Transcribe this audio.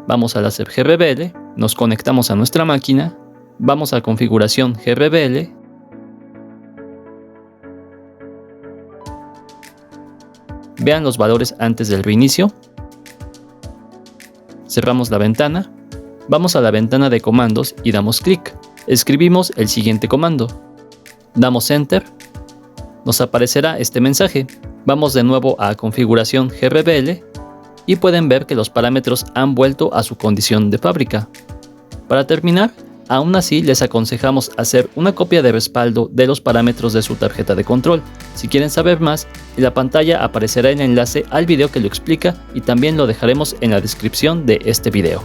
Vamos a Laser GRBL, nos conectamos a nuestra máquina, vamos a configuración GRBL, vean los valores antes del reinicio, cerramos la ventana, vamos a la ventana de comandos y damos clic, escribimos el siguiente comando, damos enter, nos aparecerá este mensaje, vamos de nuevo a configuración GRBL y pueden ver que los parámetros han vuelto a su condición de fábrica. Para terminar, aún así les aconsejamos hacer una copia de respaldo de los parámetros de su tarjeta de control. Si quieren saber más, en la pantalla aparecerá el enlace al video que lo explica y también lo dejaremos en la descripción de este video.